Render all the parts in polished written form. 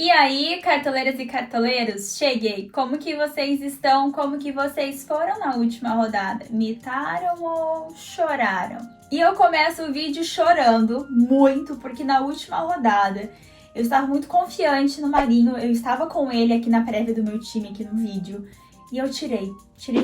E aí, cartoleiras e cartoleiros, cheguei! Como que vocês estão? Como que vocês foram na última rodada? Mitaram ou choraram? E eu começo o vídeo chorando muito, porque na última rodada eu estava muito confiante no Marinho, eu estava com ele aqui na prévia do meu time, aqui no vídeo, e eu tirei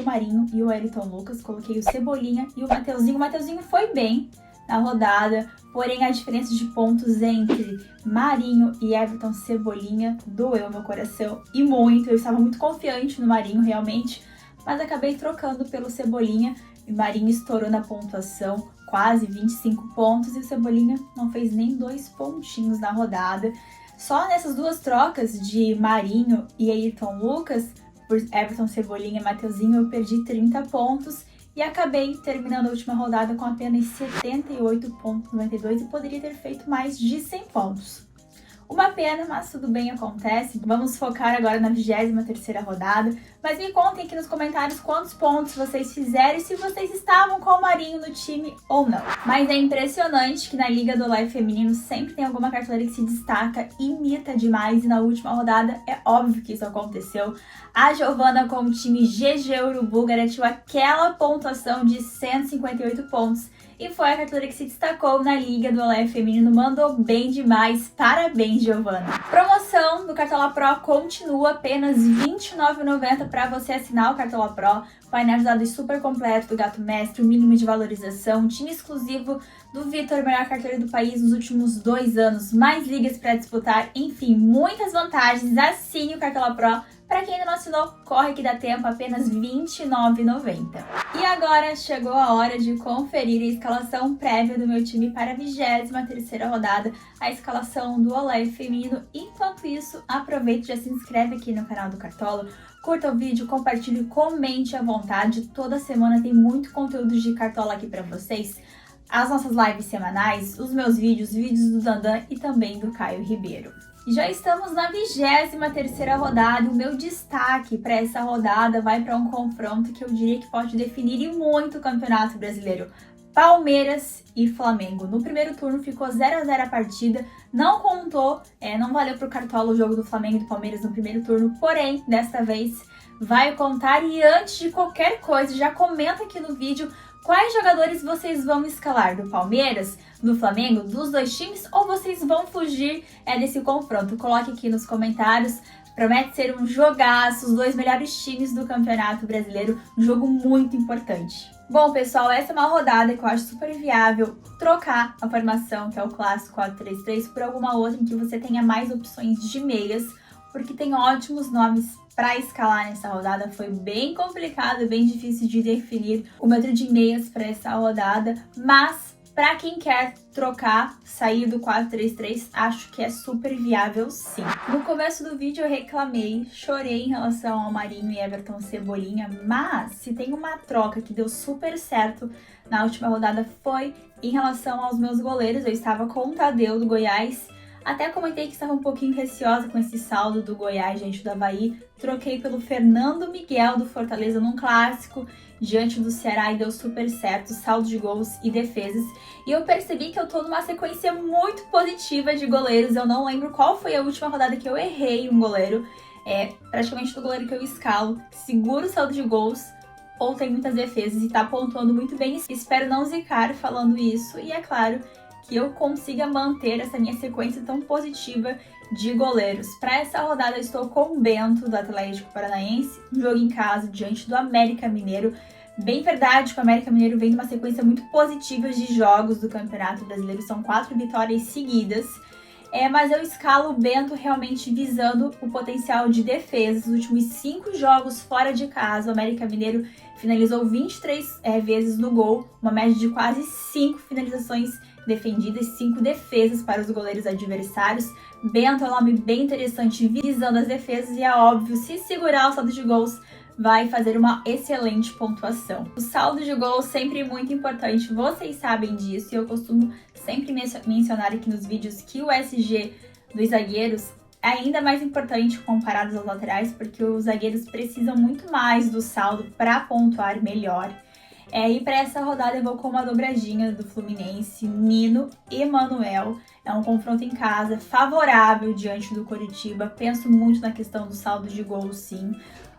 o Marinho e o Wellington Lucas, coloquei o Cebolinha e o Mateuzinho. O Mateuzinho foi bem na rodada, porém a diferença de pontos entre Marinho e Everton Cebolinha doeu meu coração e muito. Eu estava muito confiante no Marinho realmente, mas acabei trocando pelo Cebolinha e o Marinho estourou na pontuação, quase 25 pontos, e o Cebolinha não fez nem 2 pontinhos na rodada. Só nessas duas trocas de Marinho e Ayrton Lucas, por Everton Cebolinha e Mateuzinho, eu perdi 30 pontos e acabei terminando a última rodada com apenas 78,92 e poderia ter feito mais de 100 pontos. Uma pena, mas tudo bem, acontece. Vamos focar agora na 23ª rodada, mas me contem aqui nos comentários quantos pontos vocês fizeram e se vocês estavam com o Marinho no time ou não. Mas é impressionante que na Liga do Live Feminino sempre tem alguma cartoleira que se destaca, imita demais, e na última rodada é óbvio que isso aconteceu. A Giovana com o time GG Urubu garantiu aquela pontuação de 158 pontos. E foi a cartoleira que se destacou na Liga do Live Feminino, mandou bem demais, parabéns, Giovana! Promoção do Cartola Pro continua, apenas R$ 29,90 para você assinar o Cartola Pro. Painel de dados super completo do Gato Mestre, o mínimo de valorização, time exclusivo do Vitor, melhor cartoleiro do país nos últimos 2 anos, mais ligas para disputar, enfim, muias vantagens. Assine o Cartola Pro. Para quem ainda não assinou, corre que dá tempo, apenas R$ 29,90. E agora chegou a hora de conferir a escalação prévia do meu time para a 23ª rodada, a escalação do Live Feminino. Enquanto isso, aproveite e já se inscreve aqui no canal do Cartola, curta o vídeo, compartilhe, comente à vontade. Toda semana tem muito conteúdo de Cartola aqui para vocês. As nossas lives semanais, os meus vídeos do Dandan e também do Caio Ribeiro. Já estamos na 23ª rodada e o meu destaque para essa rodada vai para um confronto que eu diria que pode definir muito o Campeonato Brasileiro. Palmeiras e Flamengo. No primeiro turno ficou 0-0 a partida, não contou, não valeu para o Cartola o jogo do Flamengo e do Palmeiras no primeiro turno, porém, desta vez vai contar. E antes de qualquer coisa, já comenta aqui no vídeo quais jogadores vocês vão escalar, do Palmeiras, do Flamengo, dos dois times, ou vocês vão fugir desse confronto? Coloque aqui nos comentários. Promete ser um jogaço, os 2 melhores times do Campeonato Brasileiro, um jogo muito importante. Bom, pessoal, essa é uma rodada que eu acho super viável trocar a formação, que é o clássico 4-3-3, por alguma outra em que você tenha mais opções de meias, porque tem ótimos nomes para escalar nessa rodada. Foi bem complicado, bem difícil de definir o meu trio de meias para essa rodada, mas para quem quer trocar, sair do 4-3-3, acho que é super viável sim. No começo do vídeo eu reclamei, chorei em relação ao Marinho e Everton Cebolinha, mas se tem uma troca que deu super certo na última rodada foi em relação aos meus goleiros. Eu estava com o Tadeu do Goiás, até comentei que estava um pouquinho receosa com esse saldo do Goiás diante do Avaí. Troquei pelo Fernando Miguel do Fortaleza num clássico diante do Ceará e deu super certo, saldo de gols e defesas. E eu percebi que eu tô numa sequência muito positiva de goleiros. Eu não lembro qual foi a última rodada que eu errei um goleiro. Praticamente do goleiro que eu escalo, segura o saldo de gols ou tem muitas defesas e tá pontuando muito bem. Espero não zicar falando isso e, é claro, que eu consiga manter essa minha sequência tão positiva de goleiros. Para essa rodada eu estou com o Bento do Atlético Paranaense, um jogo em casa diante do América Mineiro. Bem verdade que o América Mineiro vem de uma sequência muito positiva de jogos do Campeonato Brasileiro, são 4 vitórias seguidas. Mas eu escalo o Bento realmente visando o potencial de defesa. Nos últimos 5 jogos fora de casa, o América Mineiro finalizou 23 vezes no gol, uma média de quase 5 finalizações defendidas, 5 defesas para os goleiros adversários. Bento é um nome bem interessante visando as defesas e é óbvio, se segurar o saldo de gols, vai fazer uma excelente pontuação. O saldo de gols sempre muito importante, vocês sabem disso, e eu costumo sempre mencionar aqui nos vídeos que o SG dos zagueiros é ainda mais importante comparado aos laterais, porque os zagueiros precisam muito mais do saldo para pontuar melhor. E para essa rodada eu vou com uma dobradinha do Fluminense, Nino e Manuel. É um confronto em casa favorável diante do Coritiba. Penso muito na questão do saldo de gols, sim.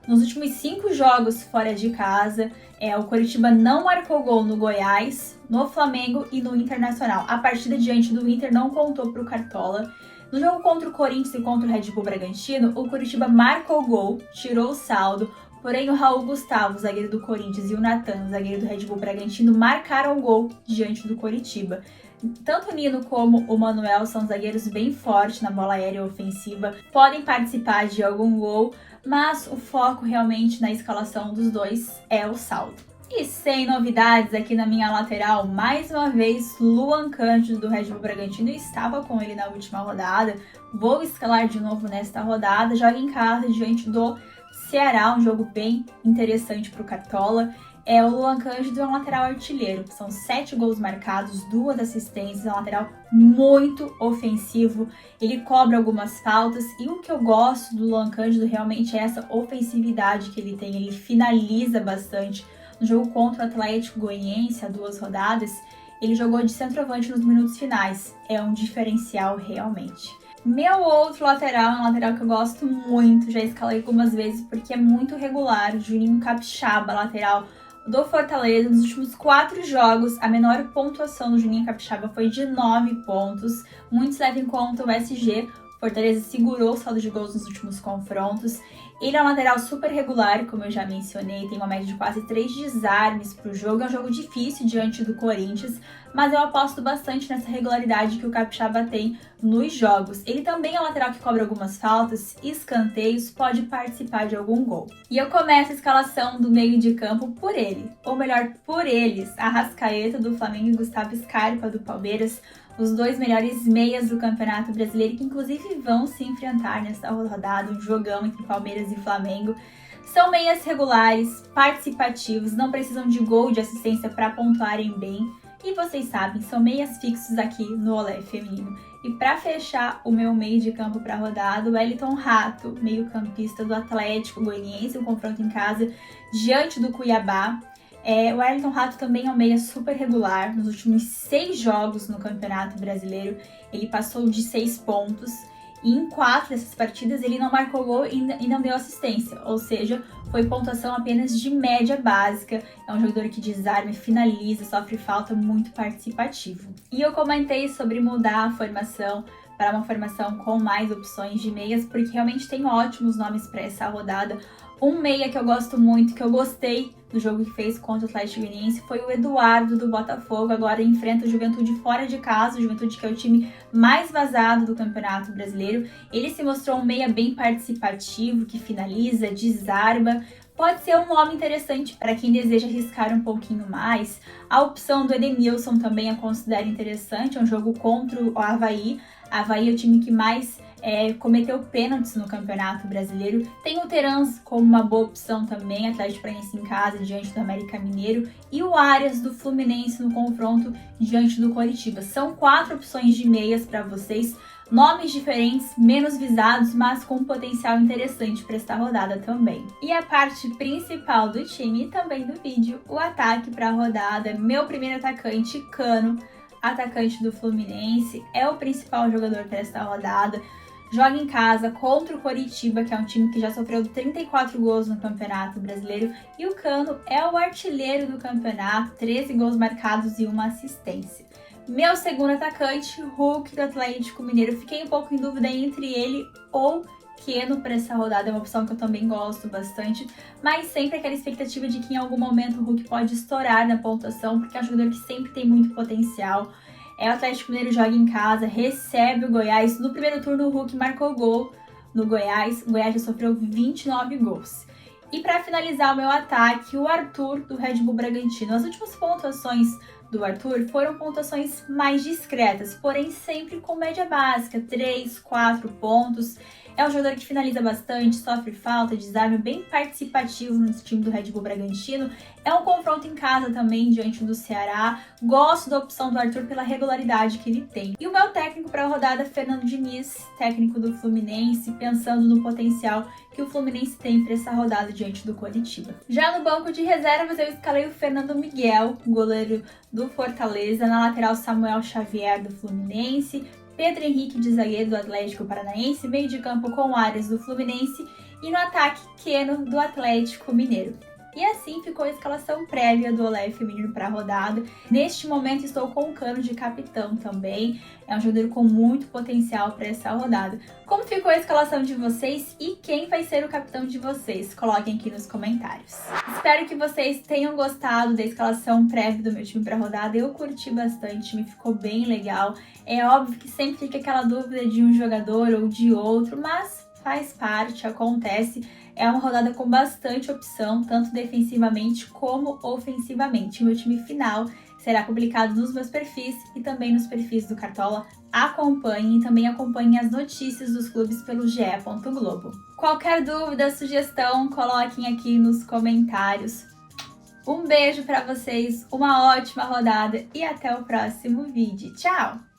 Nos últimos 5 jogos fora de casa, o Coritiba não marcou gol no Goiás, no Flamengo e no Internacional. A partida diante do Inter não contou para o Cartola. No jogo contra o Corinthians e contra o Red Bull Bragantino, o Coritiba marcou gol, tirou o saldo. Porém, o Raul Gustavo, zagueiro do Corinthians, e o Natan, zagueiro do Red Bull Bragantino, marcaram gol diante do Coritiba. Tanto o Nino como o Manuel são zagueiros bem fortes na bola aérea ofensiva, podem participar de algum gol, mas o foco realmente na escalação dos dois é o saldo. E sem novidades aqui na minha lateral, mais uma vez, Luan Cândido do Red Bull Bragantino, estava com ele na última rodada, vou escalar de novo nesta rodada, joga em casa diante do Ceará, um jogo bem interessante para o Cartola. O Luan Cândido é um lateral artilheiro, são 7 gols marcados, 2 assistências, é um lateral muito ofensivo, ele cobra algumas faltas e o que eu gosto do Luan Cândido realmente é essa ofensividade que ele tem, ele finaliza bastante. No jogo contra o Atlético Goianiense, há 2 rodadas, ele jogou de centroavante nos minutos finais, é um diferencial realmente. Meu outro lateral é um lateral que eu gosto muito, já escalei algumas vezes porque é muito regular, o Juninho Capixaba, lateral do Fortaleza. Nos últimos 4 jogos, a menor pontuação do Juninho Capixaba foi de 9 pontos. Muitos levam em conta o SG. Fortaleza segurou o saldo de gols nos últimos confrontos. Ele é um lateral super regular, como eu já mencionei, tem uma média de quase 3 desarmes para o jogo. É um jogo difícil diante do Corinthians, mas eu aposto bastante nessa regularidade que o Capixaba tem nos jogos. Ele também é um lateral que cobra algumas faltas, escanteios, pode participar de algum gol. E eu começo a escalação do meio de campo por ele, ou melhor, por eles, Arrascaeta do Flamengo e Gustavo Scarpa do Palmeiras, os 2 melhores meias do Campeonato Brasileiro, que inclusive vão se enfrentar nesta rodada, um jogão entre Palmeiras e Flamengo. São meias regulares, participativos, não precisam de gol, de assistência para pontuarem bem. E vocês sabem, são meias fixos aqui no Olé Feminino. E para fechar o meu meio de campo para a rodada, o Wellington Rato, meio-campista do Atlético Goianiense, um confronto em casa diante do Cuiabá. O Wellington Rato também é um meia super regular. Nos últimos 6 jogos no Campeonato Brasileiro, ele passou de 6 pontos. E em 4 dessas partidas ele não marcou gol e não deu assistência. Ou seja, foi pontuação apenas de média básica. É um jogador que desarma, finaliza, sofre falta, muito participativo. E eu comentei sobre mudar a formação para uma formação com mais opções de meias, porque realmente tem ótimos nomes para essa rodada. Um meia que eu gosto muito, que eu gostei do jogo que fez contra o Atlético Goianiense, foi o Eduardo do Botafogo. Agora enfrenta o Juventude fora de casa, o Juventude que é o time mais vazado do Campeonato Brasileiro. Ele se mostrou um meia bem participativo, que finaliza, desarma. Pode ser um nome interessante para quem deseja arriscar um pouquinho mais. A opção do Edenilson também eu considero interessante, é um jogo contra o Avaí. Avaí é o time que mais cometeu pênaltis no Campeonato Brasileiro. Tem o Terans como uma boa opção também, Atlético Paranaense em casa, diante do América Mineiro. E o Arias do Fluminense no confronto diante do Coritiba. São 4 opções de meias para vocês. Nomes diferentes, menos visados, mas com um potencial interessante para esta rodada também. E a parte principal do time e também do vídeo, o ataque para a rodada. Meu primeiro atacante, Cano, atacante do Fluminense, é o principal jogador para esta rodada. Joga em casa contra o Coritiba, que é um time que já sofreu 34 gols no Campeonato Brasileiro. E o Cano é o artilheiro do campeonato, 13 gols marcados e 1 assistência. Meu segundo atacante, Hulk do Atlético Mineiro. Fiquei um pouco em dúvida entre ele ou Keno para essa rodada, é uma opção que eu também gosto bastante, mas sempre aquela expectativa de que em algum momento o Hulk pode estourar na pontuação, porque é um jogador que sempre tem muito potencial. O Atlético Mineiro joga em casa, recebe o Goiás. No primeiro turno, o Hulk marcou gol no Goiás. O Goiás já sofreu 29 gols. E para finalizar o meu ataque, o Arthur do Red Bull Bragantino. As últimas pontuações do Arthur foram pontuações mais discretas, porém sempre com média básica, 3, 4 pontos. É um jogador que finaliza bastante, sofre falta, desarme, bem participativo no time do Red Bull Bragantino. É um confronto em casa também, diante do Ceará. Gosto da opção do Arthur pela regularidade que ele tem. E o meu técnico para a rodada, Fernando Diniz, técnico do Fluminense, pensando no potencial que o Fluminense tem para essa rodada diante do Coritiba. Já no banco de reservas, eu escalei o Fernando Miguel, goleiro do Fortaleza, na lateral Samuel Xavier do Fluminense, Pedro Henrique de zagueiro do Atlético Paranaense, meio de campo com Arias do Fluminense e no ataque Keno do Atlético Mineiro. E assim ficou a escalação prévia do Olé feminino para a rodada. Neste momento estou com o Cano de capitão também. É um jogador com muito potencial para essa rodada. Como ficou a escalação de vocês e quem vai ser o capitão de vocês? Coloquem aqui nos comentários. Espero que vocês tenham gostado da escalação prévia do meu time para a rodada. Eu curti bastante, me ficou bem legal. É óbvio que sempre fica aquela dúvida de um jogador ou de outro, mas faz parte, acontece. É uma rodada com bastante opção, tanto defensivamente como ofensivamente. Meu time final será publicado nos meus perfis e também nos perfis do Cartola. Acompanhem e também acompanhem as notícias dos clubes pelo ge.globo. Qualquer dúvida, sugestão, coloquem aqui nos comentários. Um beijo para vocês, uma ótima rodada e até o próximo vídeo. Tchau!